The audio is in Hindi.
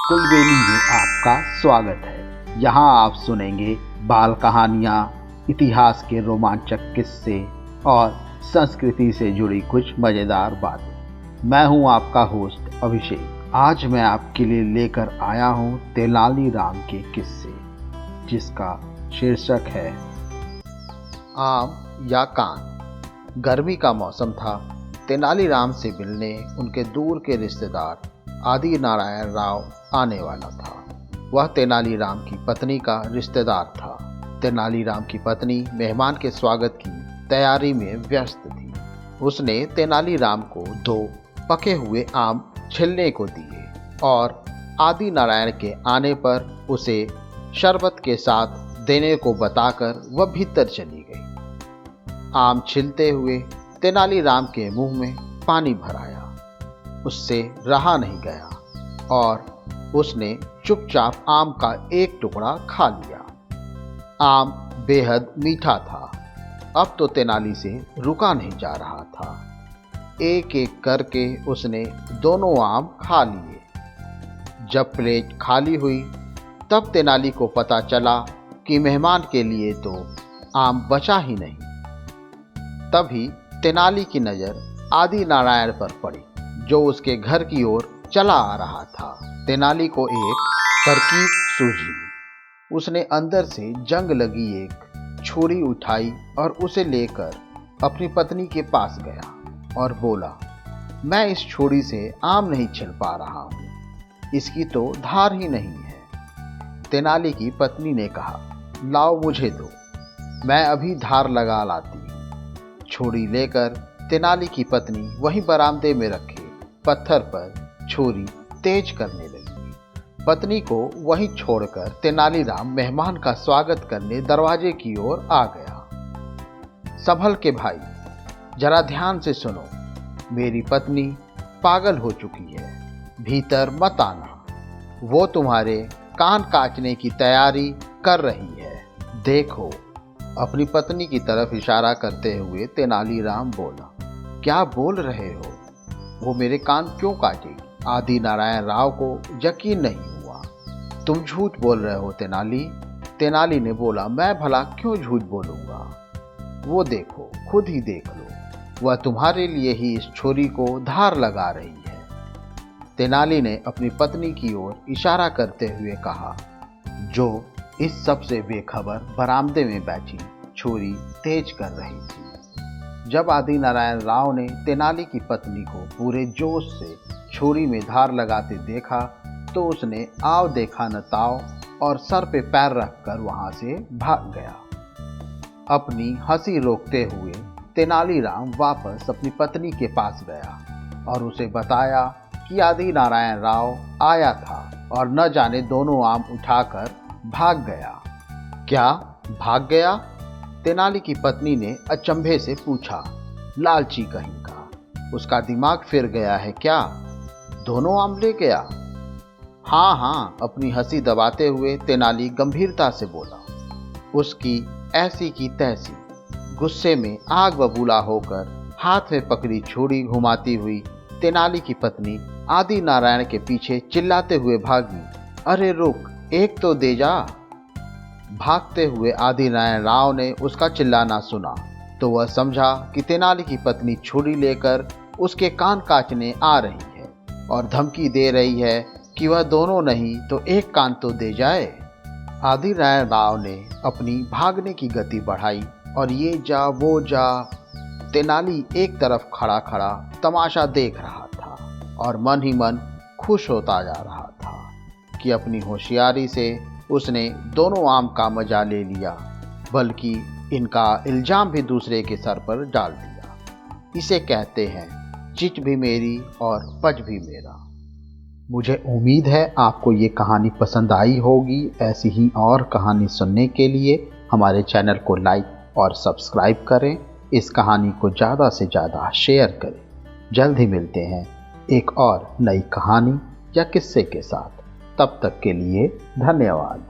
कुलबेली में आपका स्वागत है। यहाँ आप सुनेंगे बाल कहानियाँ, इतिहास के रोमांचक किस्से और संस्कृति से जुड़ी कुछ मज़ेदार बातें। मैं हूँ आपका होस्ट अभिषेक। आज मैं आपके लिए लेकर आया हूँ तेनालीराम के किस्से, जिसका शीर्षक है आम या कान। गर्मी का मौसम था। तेनालीराम से मिलने उनके दूर के रिश्तेदार आदि नारायण राव आने वाला था। वह तेनालीराम की पत्नी का रिश्तेदार था। तेनालीराम की पत्नी मेहमान के स्वागत की तैयारी में व्यस्त थी। उसने तेनालीराम को 2 पके हुए आम छिलने को दिए और आदि नारायण के आने पर उसे शरबत के साथ देने को बताकर वह भीतर चली गई। आम छिलते हुए तेनालीराम के मुंह में पानी भर आया। उससे रहा नहीं गया और उसने चुपचाप आम का एक टुकड़ा खा लिया। आम बेहद मीठा था। अब तो तेनाली से रुका नहीं जा रहा था। एक एक करके उसने दोनों आम खा लिए। जब प्लेट खाली हुई तब तेनाली को पता चला कि मेहमान के लिए तो आम बचा ही नहीं। तभी तेनाली की नज़र आदि नारायण पर पड़ी, जो उसके घर की ओर चला आ रहा था। तेनाली को एक तरकीब सूझी। उसने अंदर से जंग लगी एक छुरी उठाई और उसे लेकर अपनी पत्नी के पास गया और बोला, मैं इस छुरी से आम नहीं छिल पा रहा हूँ, इसकी तो धार ही नहीं है। तेनाली की पत्नी ने कहा, लाओ मुझे दो, मैं अभी धार लगा लाती हूँ। छुरी लेकर तेनाली की पत्नी वहीं बरामदे में रखे पत्थर पर छुरी तेज करने लगी। पत्नी को वहीं छोड़कर तेनालीराम मेहमान का स्वागत करने दरवाजे की ओर आ गया। संभल के भाई, जरा ध्यान से सुनो। मेरी पत्नी पागल हो चुकी है, भीतर मत आना। वो तुम्हारे कान काटने की तैयारी कर रही है, देखो। अपनी पत्नी की तरफ इशारा करते हुए तेनालीराम बोला, क्या बोल रहे हो? वो मेरे कान क्यों काटेगी? आदि नारायण राव को यकीन नहीं हुआ। तुम झूठ बोल रहे हो तेनाली। तेनाली ने बोला, मैं भला क्यों झूठ बोलूंगा? वो देखो, खुद ही देख लो, वह तुम्हारे लिए ही इस छुरी को धार लगा रही है। तेनाली ने अपनी पत्नी की ओर इशारा करते हुए कहा, जो इस सब से बेखबर बरामदे में बैठी छुरी तेज कर रही थी। जब आदि नारायण राव ने तेनाली की पत्नी को पूरे जोश से छुरी में धार लगाते देखा तो उसने आव देखा न ताव और सर पे पैर रखकर वहां से भाग गया। अपनी हंसी रोकते हुए तेनालीराम वापस अपनी पत्नी के पास गया और उसे बताया कि आदि नारायण राव आया था और न जाने दोनों आम उठाकर भाग गया। क्या भाग गया? तेनाली की पत्नी ने अचंभे से पूछा। लालची कहीं का, उसका दिमाग फिर गया है क्या? दोनों आम ले गया? हाँ, अपनी हंसी दबाते हुए तेनाली गंभीरता से बोला। उसकी ऐसी की तैसी। गुस्से में आग बबूला होकर हाथ में पकड़ी छुरी घुमाती हुई तेनाली की पत्नी आदि नारायण के पीछे चिल्लाते हुए भागी। अरे रुक, एक तो दे जा। भागते हुए आदि नारायण राव ने उसका चिल्लाना सुना तो वह समझा कि तेनाली की पत्नी छुरी लेकर उसके कान काटने आ रही है और धमकी दे रही है कि वह दोनों नहीं तो एक कान तो दे जाए। आदि नारायण राव ने अपनी भागने की गति बढ़ाई और ये जा वो जा। तेनाली एक तरफ खड़ा खड़ा तमाशा देख रहा था और मन ही मन खुश होता जा रहा था कि अपनी होशियारी से उसने दोनों आम का मजा ले लिया, बल्कि इनका इल्जाम भी दूसरे के सर पर डाल दिया। इसे कहते हैं चिट भी मेरी और पच भी मेरा। मुझे उम्मीद है आपको ये कहानी पसंद आई होगी। ऐसी ही और कहानी सुनने के लिए हमारे चैनल को लाइक और सब्सक्राइब करें। इस कहानी को ज़्यादा से ज़्यादा शेयर करें। जल्द ही मिलते हैं एक और नई कहानी या किस्से के साथ। तब तक के लिए धन्यवाद।